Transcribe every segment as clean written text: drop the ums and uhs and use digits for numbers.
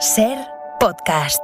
SER Podcast.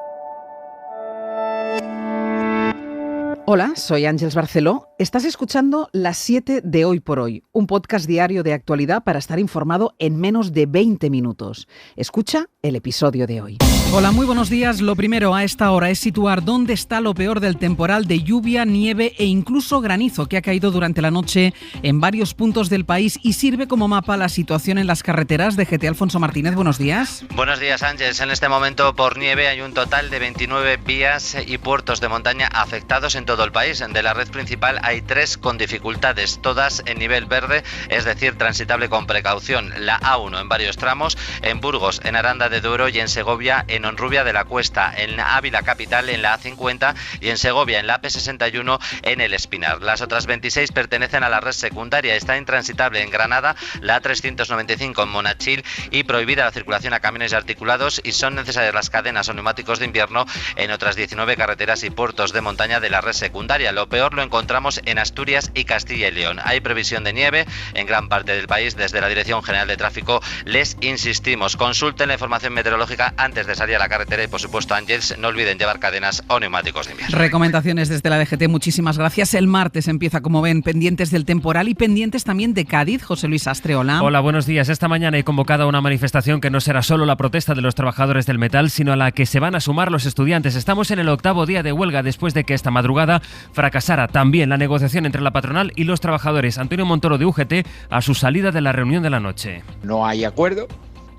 Hola, soy Ángeles Barceló. Estás escuchando Las 7 de Hoy por Hoy, un podcast diario de actualidad para estar informado en menos de 20 minutos. Escucha el episodio de hoy. Hola, muy buenos días. Lo primero a esta hora es situar dónde está lo peor del temporal de lluvia, nieve e incluso granizo que ha caído durante la noche en varios puntos del país y sirve como mapa la situación en las carreteras. DGT Alfonso Martínez, buenos días. Buenos días, Ángeles. En este momento por nieve hay un total de 29 vías y puertos de montaña afectados en todo el país. De la red principal hay 3 con dificultades, todas en nivel verde, es decir, transitable con precaución. La A1 en varios tramos, en Burgos, en Aranda de Duero y en Segovia, en Honrubia de la Cuesta, en Ávila capital, en la A50 y en Segovia, en la AP61, en el Espinar. Las otras 26 pertenecen a la red secundaria. Está intransitable en Granada, la A395 en Monachil y prohibida la circulación a camiones y articulados, y son necesarias las cadenas o neumáticos de invierno en otras 19 carreteras y puertos de montaña de la red secundaria. Lo peor lo encontramos en Asturias y Castilla y León. Hay previsión de nieve en gran parte del país. Desde la Dirección General de Tráfico les insistimos, consulten la información meteorológica antes de salir a la carretera y, por supuesto, Ángeles, no olviden llevar cadenas o neumáticos de invierno. Recomendaciones desde la DGT, muchísimas gracias. El martes empieza, como ven, pendientes del temporal y pendientes también de Cádiz. José Luis Astre, hola. Hola, buenos días. Esta mañana he convocado una manifestación que no será solo la protesta de los trabajadores del metal, sino a la que se van a sumar los estudiantes. Estamos en el 8º día de huelga después de que esta madrugada fracasara también la negociación entre la patronal y los trabajadores. Antonio Montoro, de UGT, a su salida de la reunión de la noche. No hay acuerdo.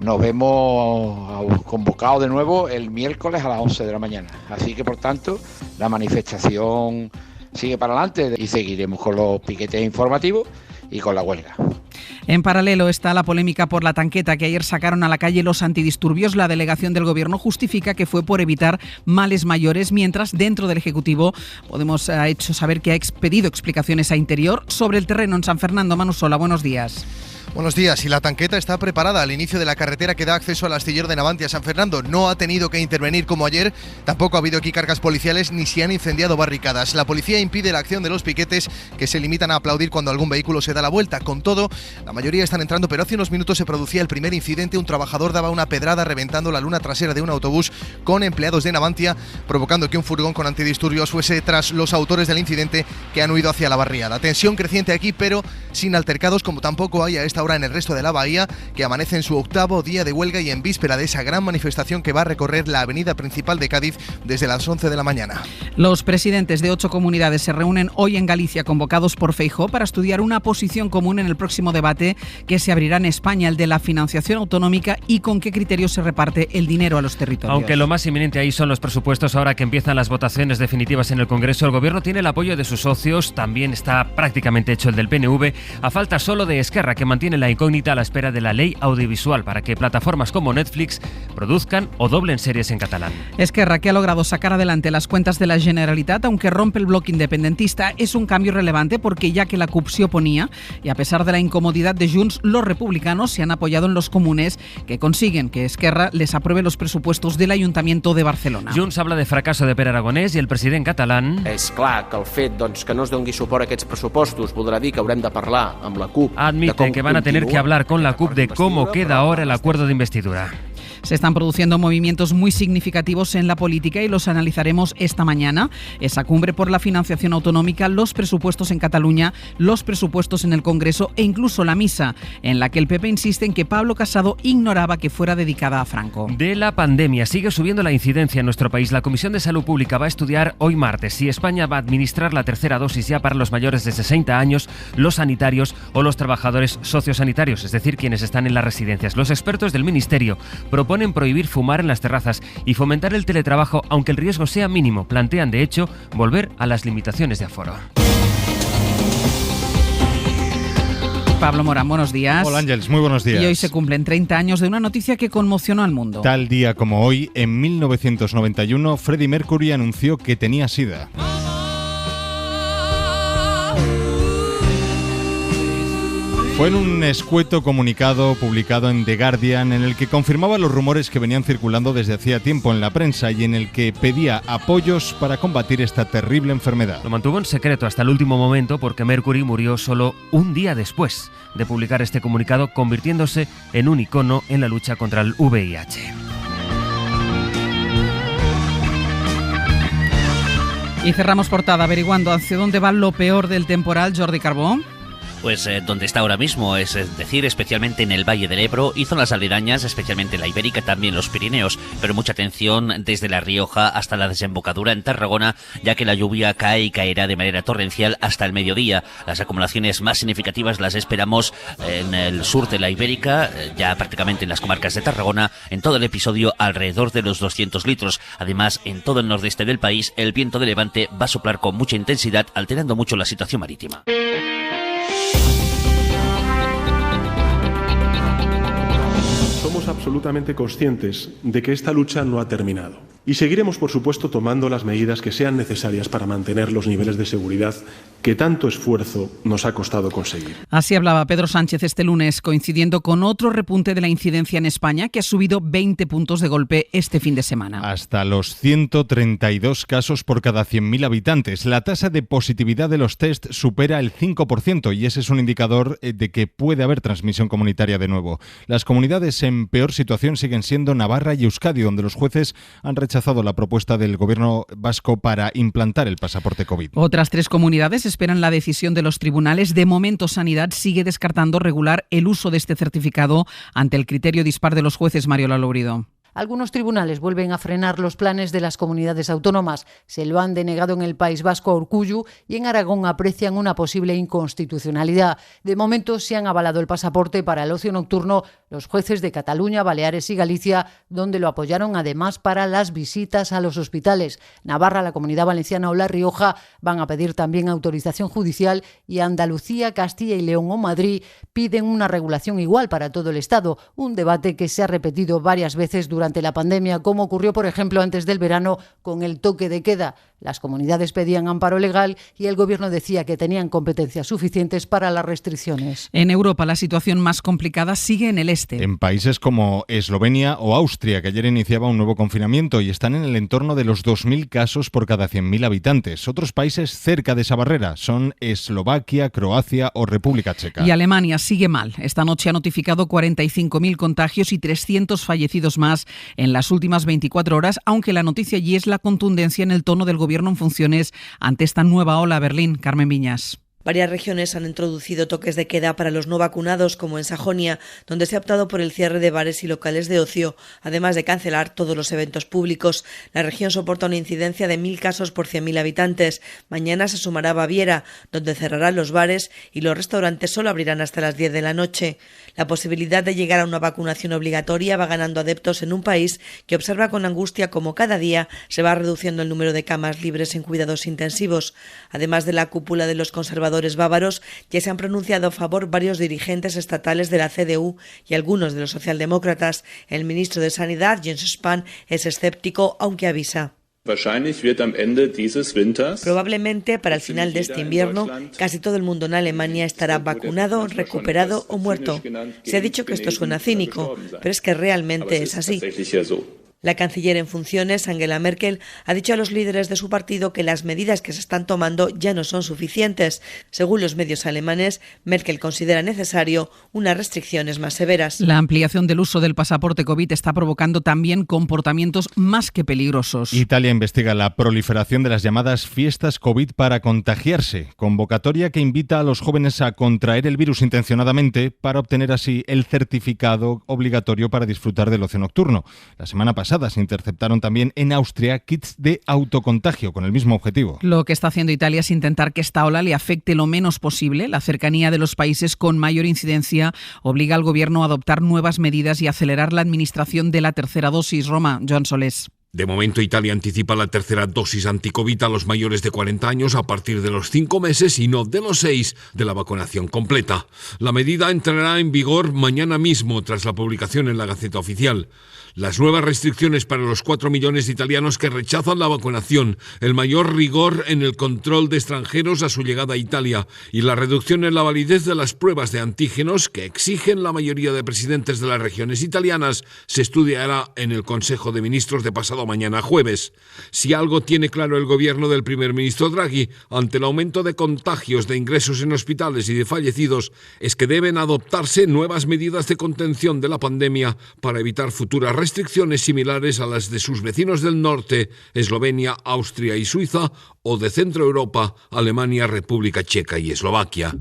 Nos vemos convocados de nuevo el miércoles a las 11 de la mañana. Así que, por tanto, la manifestación sigue para adelante y seguiremos con los piquetes informativos y con la huelga. En paralelo está la polémica por la tanqueta que ayer sacaron a la calle los antidisturbios. La delegación del Gobierno justifica que fue por evitar males mayores, mientras dentro del Ejecutivo Podemos ha hecho saber que ha pedido explicaciones a Interior sobre el terreno en San Fernando. Manu Sola, buenos días. Buenos días. Y la tanqueta está preparada al inicio de la carretera que da acceso al astillero de Navantia. San Fernando no ha tenido que intervenir como ayer. Tampoco ha habido aquí cargas policiales ni se han incendiado barricadas. La policía impide la acción de los piquetes, que se limitan a aplaudir cuando algún vehículo se da la vuelta. Con todo, la mayoría están entrando, pero hace unos minutos se producía el primer incidente. Un trabajador daba una pedrada reventando la luna trasera de un autobús con empleados de Navantia, provocando que un furgón con antidisturbios fuese tras los autores del incidente, que han huido hacia la barriada. Tensión creciente aquí, pero sin altercados, como tampoco hay a esta hora en el resto de la bahía, que amanece en su 8º día de huelga y en víspera de esa gran manifestación que va a recorrer la avenida principal de Cádiz desde las 11 de la mañana. Los presidentes de 8 comunidades se reúnen hoy en Galicia, convocados por Feijóo, para estudiar una posición común en el próximo debate que se abrirá en España, el de la financiación autonómica y con qué criterios se reparte el dinero a los territorios. Aunque lo más inminente ahí son los presupuestos, ahora que empiezan las votaciones definitivas en el Congreso, el Gobierno tiene el apoyo de sus socios, también está prácticamente hecho el del PNV, a falta solo de Esquerra, que mantiene la incógnita a la espera de la ley audiovisual para que plataformas como Netflix produzcan o doblen series en catalán. Esquerra, que ha logrado sacar adelante las cuentas de la Generalitat, aunque rompe el bloque independentista, es un cambio relevante porque ya que la CUP se oponía y a pesar de la incomodidad de Junts, los republicanos se han apoyado en los comunes, que consiguen que Esquerra les apruebe los presupuestos del Ayuntamiento de Barcelona. Junts habla de fracaso de Pere Aragonès i el president catalán... És clar que el fet que no es doni suport a aquests pressupostos voldrà dir que haurem de parlar amb la CUP. Admite que van a tener que hablar con la CUP de cómo queda ahora el acuerdo de investidura. Se están produciendo movimientos muy significativos en la política y los analizaremos esta mañana. Esa cumbre por la financiación autonómica, los presupuestos en Cataluña, los presupuestos en el Congreso e incluso la misa, en la que el PP insiste en que Pablo Casado ignoraba que fuera dedicada a Franco. De la pandemia sigue subiendo la incidencia en nuestro país. La Comisión de Salud Pública va a estudiar hoy martes si España va a administrar la tercera dosis ya para los mayores de 60 años, los sanitarios o los trabajadores sociosanitarios, es decir, quienes están en las residencias. Los expertos del Ministerio proponen prohibir fumar en las terrazas y fomentar el teletrabajo, aunque el riesgo sea mínimo. Plantean, de hecho, volver a las limitaciones de aforo. Pablo Morán, buenos días. Hola Ángeles, muy buenos días. Y hoy se cumplen 30 años de una noticia que conmocionó al mundo. Tal día como hoy, en 1991, Freddie Mercury anunció que tenía SIDA. Fue en un escueto comunicado publicado en The Guardian en el que confirmaba los rumores que venían circulando desde hacía tiempo en la prensa y en el que pedía apoyos para combatir esta terrible enfermedad. Lo mantuvo en secreto hasta el último momento porque Mercury murió solo un día después de publicar este comunicado, convirtiéndose en un icono en la lucha contra el VIH. Y cerramos portada averiguando hacia dónde va lo peor del temporal. Jordi Carbó. Pues donde está ahora mismo, es decir, especialmente en el Valle del Ebro y zonas aledañas, especialmente la Ibérica, también los Pirineos, pero mucha atención desde La Rioja hasta la desembocadura en Tarragona, ya que la lluvia cae y caerá de manera torrencial hasta el mediodía. Las acumulaciones más significativas las esperamos en el sur de la Ibérica, ya prácticamente en las comarcas de Tarragona, en todo el episodio alrededor de los 200 litros. Además, en todo el nordeste del país, el viento de levante va a soplar con mucha intensidad, alterando mucho la situación marítima. Somos absolutamente conscientes de que esta lucha no ha terminado y seguiremos, por supuesto, tomando las medidas que sean necesarias para mantener los niveles de seguridad que tanto esfuerzo nos ha costado conseguir. Así hablaba Pedro Sánchez este lunes, coincidiendo con otro repunte de la incidencia en España, que ha subido 20 puntos de golpe este fin de semana. Hasta los 132 casos por cada 100.000 habitantes. La tasa de positividad de los test supera el 5% y ese es un indicador de que puede haber transmisión comunitaria de nuevo. Las comunidades en peor situación siguen siendo Navarra y Euskadi, donde los jueces han rechazado la propuesta del gobierno vasco para implantar el pasaporte COVID. Otras 3 comunidades esperan la decisión de los tribunales. De momento, Sanidad sigue descartando regular el uso de este certificado ante el criterio dispar de los jueces. Mariola Lourido. Algunos tribunales vuelven a frenar los planes de las comunidades autónomas. Se lo han denegado en el País Vasco a Urkullu y en Aragón aprecian una posible inconstitucionalidad. De momento se han avalado el pasaporte para el ocio nocturno los jueces de Cataluña, Baleares y Galicia, donde lo apoyaron además para las visitas a los hospitales. Navarra, la Comunidad Valenciana o La Rioja van a pedir también autorización judicial y Andalucía, Castilla y León o Madrid piden una regulación igual para todo el Estado, un debate que se ha repetido varias veces durante la pandemia, como ocurrió, por ejemplo, antes del verano con el toque de queda. Las comunidades pedían amparo legal y el gobierno decía que tenían competencias suficientes para las restricciones. En Europa, la situación más complicada sigue en el este. En países como Eslovenia o Austria, que ayer iniciaba un nuevo confinamiento y están en el entorno de los 2.000 casos por cada 100.000 habitantes. Otros países cerca de esa barrera son Eslovaquia, Croacia o República Checa. Y Alemania sigue mal. Esta noche ha notificado 45.000 contagios y 300 fallecidos más en las últimas 24 horas, aunque la noticia allí es la contundencia en el tono del gobierno en funciones ante esta nueva ola. Berlín, Carmen Viñas. Varias regiones han introducido toques de queda para los no vacunados, como en Sajonia, donde se ha optado por el cierre de bares y locales de ocio, además de cancelar todos los eventos públicos. La región soporta una incidencia de 1.000 casos por 100.000 habitantes. Mañana se sumará Baviera, donde cerrarán los bares y los restaurantes solo abrirán hasta las 10 de la noche. La posibilidad de llegar a una vacunación obligatoria va ganando adeptos en un país que observa con angustia cómo cada día se va reduciendo el número de camas libres en cuidados intensivos. Además de la cúpula de los conservadores bávaros, ya se han pronunciado a favor varios dirigentes estatales de la CDU y algunos de los socialdemócratas. El ministro de Sanidad, Jens Spahn, es escéptico, aunque avisa. Probablemente para el final de este invierno casi todo el mundo en Alemania estará vacunado, recuperado o muerto. Se ha dicho que esto suena cínico, pero es que realmente es así. La canciller en funciones, Angela Merkel, ha dicho a los líderes de su partido que las medidas que se están tomando ya no son suficientes. Según los medios alemanes, Merkel considera necesario unas restricciones más severas. La ampliación del uso del pasaporte COVID está provocando también comportamientos más que peligrosos. Italia investiga la proliferación de las llamadas fiestas COVID para contagiarse, convocatoria que invita a los jóvenes a contraer el virus intencionadamente para obtener así el certificado obligatorio para disfrutar del ocio nocturno. La semana pasada se interceptaron también en Austria kits de autocontagio con el mismo objetivo. Lo que está haciendo Italia es intentar que esta ola le afecte lo menos posible. La cercanía de los países con mayor incidencia obliga al gobierno a adoptar nuevas medidas y acelerar la administración de la tercera dosis. Roma, Joan Solés. De momento, Italia anticipa la tercera dosis anticovid a los mayores de 40 años a partir de los 5 meses y no de los 6 de la vacunación completa. La medida entrará en vigor mañana mismo tras la publicación en la Gaceta Oficial. Las nuevas restricciones para los 4 millones de italianos que rechazan la vacunación, el mayor rigor en el control de extranjeros a su llegada a Italia y la reducción en la validez de las pruebas de antígenos que exigen la mayoría de presidentes de las regiones italianas se estudiará en el Consejo de Ministros de pasado pasado mañana jueves. Si algo tiene claro el gobierno del primer ministro Draghi ante el aumento de contagios, de ingresos en hospitales y de fallecidos, es que deben adoptarse nuevas medidas de contención de la pandemia para evitar futuras restricciones similares a las de sus vecinos del norte, Eslovenia, Austria y Suiza, o de Centro Europa, Alemania, República Checa y Eslovaquia.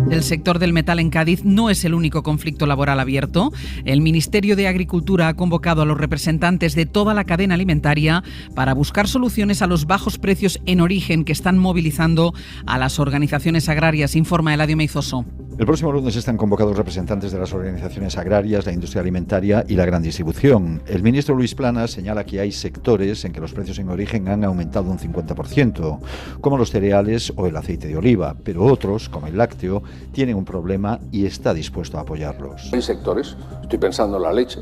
El sector del metal en Cádiz no es el único conflicto laboral abierto. El Ministerio de Agricultura ha convocado a los representantes de toda la cadena alimentaria para buscar soluciones a los bajos precios en origen que están movilizando a las organizaciones agrarias, informa Eladio Meizoso. El próximo lunes están convocados representantes de las organizaciones agrarias, la industria alimentaria y la gran distribución. El ministro Luis Planas señala que hay sectores en que los precios en origen han aumentado un 50%, como los cereales o el aceite de oliva, pero otros, como el lácteo, tienen un problema y está dispuesto a apoyarlos. Hay sectores, estoy pensando en la leche,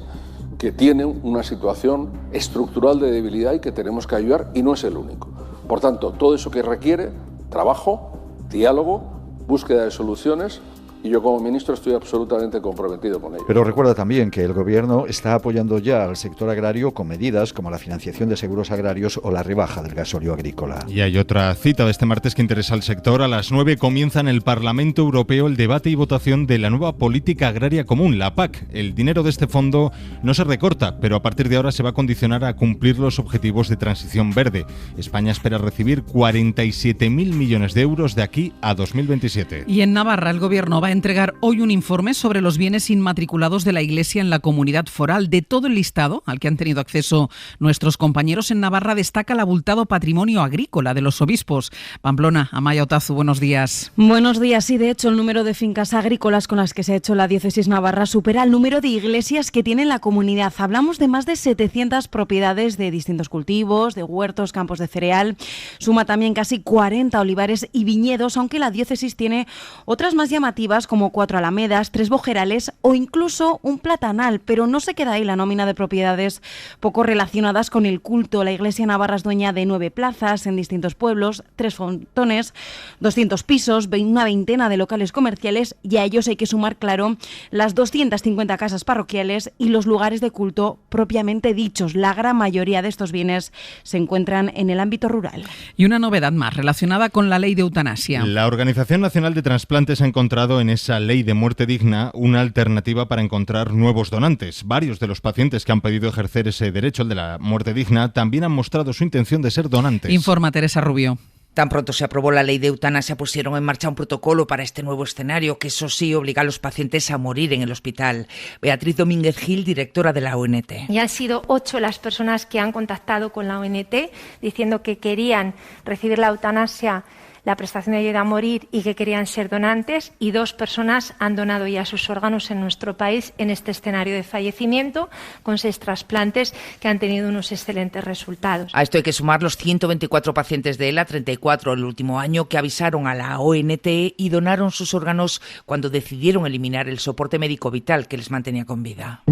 que tienen una situación estructural de debilidad y que tenemos que ayudar, y no es el único. Por tanto, todo eso que requiere trabajo, diálogo, búsqueda de soluciones, y yo como ministro estoy absolutamente comprometido con ello. Pero recuerda también que el Gobierno está apoyando ya al sector agrario con medidas como la financiación de seguros agrarios o la rebaja del gasóleo agrícola. Y hay otra cita de este martes que interesa al sector. A las 9 comienza en el Parlamento Europeo el debate y votación de la nueva política agraria común, la PAC. El dinero de este fondo no se recorta, pero a partir de ahora se va a condicionar a cumplir los objetivos de transición verde. España espera recibir 47.000 millones de euros de aquí a 2027. Y en Navarra el Gobierno va a entregar hoy un informe sobre los bienes inmatriculados de la Iglesia en la comunidad foral. De todo el listado al que han tenido acceso nuestros compañeros en Navarra, destaca el abultado patrimonio agrícola de los obispos. Pamplona, Amaya Otazu, buenos días. Buenos días. Sí, de hecho, el número de fincas agrícolas con las que se ha hecho la diócesis navarra supera el número de iglesias que tiene la comunidad. Hablamos de más de 700 propiedades de distintos cultivos, de huertos, campos de cereal. Suma también casi 40 olivares y viñedos, aunque la diócesis tiene otras más llamativas como 4 alamedas, 3 bojerales o incluso un platanal, pero no se queda ahí la nómina de propiedades poco relacionadas con el culto. La Iglesia navarra es dueña de 9 plazas en distintos pueblos, 3 frontones, 200 pisos, una veintena de locales comerciales, y a ellos hay que sumar, claro, las 250 casas parroquiales y los lugares de culto propiamente dichos. La gran mayoría de estos bienes se encuentran en el ámbito rural. Y una novedad más relacionada con la ley de eutanasia. La Organización Nacional de Trasplantes ha encontrado en esa ley de muerte digna una alternativa para encontrar nuevos donantes. Varios de los pacientes que han pedido ejercer ese derecho, el de la muerte digna, también han mostrado su intención de ser donantes. Informa Teresa Rubio. Tan pronto se aprobó la ley de eutanasia, pusieron en marcha un protocolo para este nuevo escenario, que eso sí obliga a los pacientes a morir en el hospital. Beatriz Domínguez Gil, directora de la ONT. Y han sido 8 las personas que han contactado con la ONT diciendo que querían recibir la eutanasia, la prestación de ayuda a morir, y que querían ser donantes, y 2 personas han donado ya sus órganos en nuestro país en este escenario de fallecimiento, con 6 trasplantes que han tenido unos excelentes resultados. A esto hay que sumar los 124 pacientes de ELA, 34 el último año, que avisaron a la ONT y donaron sus órganos cuando decidieron eliminar el soporte médico vital que les mantenía con vida.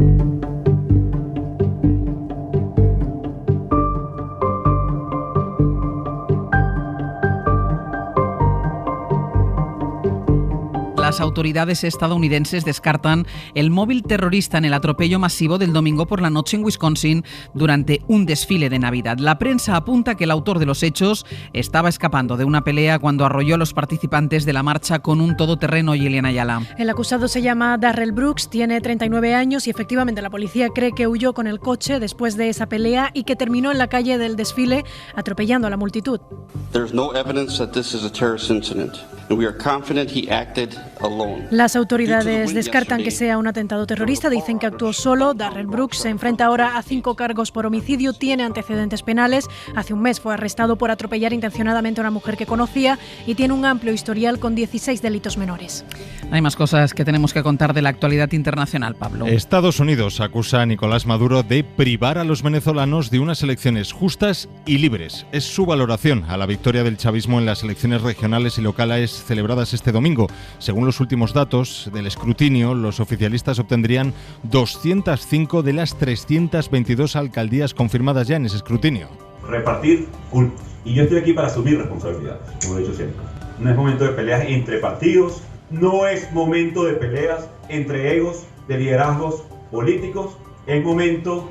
Las autoridades estadounidenses descartan el móvil terrorista en el atropello masivo del domingo por la noche en Wisconsin durante un desfile de Navidad. La prensa apunta que el autor de los hechos estaba escapando de una pelea cuando arrolló a los participantes de la marcha con un todoterreno. Eliana Ayala. El acusado se llama Darrell Brooks, tiene 39 años y efectivamente la policía cree que huyó con el coche después de esa pelea y que terminó en la calle del desfile atropellando a la multitud. There's no evidence that this is a terrorist incident, and we are confident he acted alone. Las autoridades descartan que sea un atentado terrorista, dicen que actuó solo. Darrell Brooks se enfrenta ahora a 5 cargos por homicidio, tiene antecedentes penales. Hace un mes fue arrestado por atropellar intencionadamente a una mujer que conocía y tiene un amplio historial con 16 delitos menores. Hay más cosas que tenemos que contar de la actualidad internacional, Pablo. Estados Unidos acusa a Nicolás Maduro de privar a los venezolanos de unas elecciones justas y libres. Es su valoración a la victoria del chavismo en las elecciones regionales y locales celebradas este domingo. Según los últimos datos del escrutinio, los oficialistas obtendrían 205 de las 322 alcaldías confirmadas ya en ese escrutinio. Repartir culpas. Y yo estoy aquí para asumir responsabilidades, como he dicho siempre. No es momento de peleas entre partidos, no es momento de peleas entre egos, de liderazgos políticos, es momento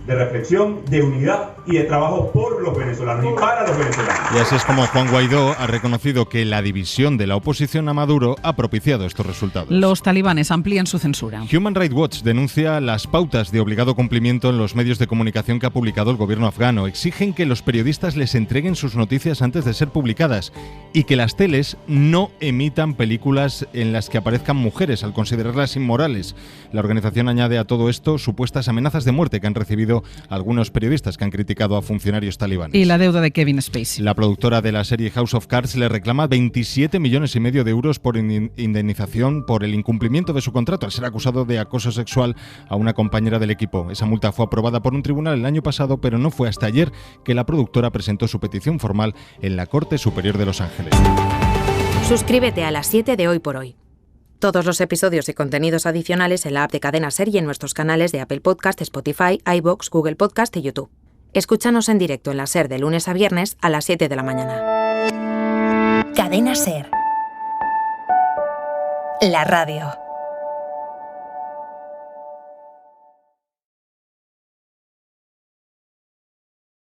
de reflexión, de unidad y de trabajo por los venezolanos y para los venezolanos. Y así es como Juan Guaidó ha reconocido que la división de la oposición a Maduro ha propiciado estos resultados. Los talibanes amplían su censura. Human Rights Watch denuncia las pautas de obligado cumplimiento en los medios de comunicación que ha publicado el gobierno afgano. Exigen que los periodistas les entreguen sus noticias antes de ser publicadas y que las teles no emitan películas en las que aparezcan mujeres al considerarlas inmorales. La organización añade a todo esto supuestas amenazas de muerte que han recibido algunos periodistas que han criticado a funcionarios talibanes. Y la deuda de Kevin Spacey. La productora de la serie House of Cards le reclama 27,5 millones de euros por indemnización por el incumplimiento de su contrato al ser acusado de acoso sexual a una compañera del equipo. Esa multa fue aprobada por un tribunal el año pasado, pero no fue hasta ayer que la productora presentó su petición formal en la Corte Superior de Los Ángeles. Suscríbete a las 7 de Hoy por Hoy. Todos los episodios y contenidos adicionales en la app de Cadena SER y en nuestros canales de Apple Podcast, Spotify, iVoox, Google Podcast y YouTube. Escúchanos en directo en la SER de lunes a viernes a las 7 de la mañana. Cadena SER. La radio.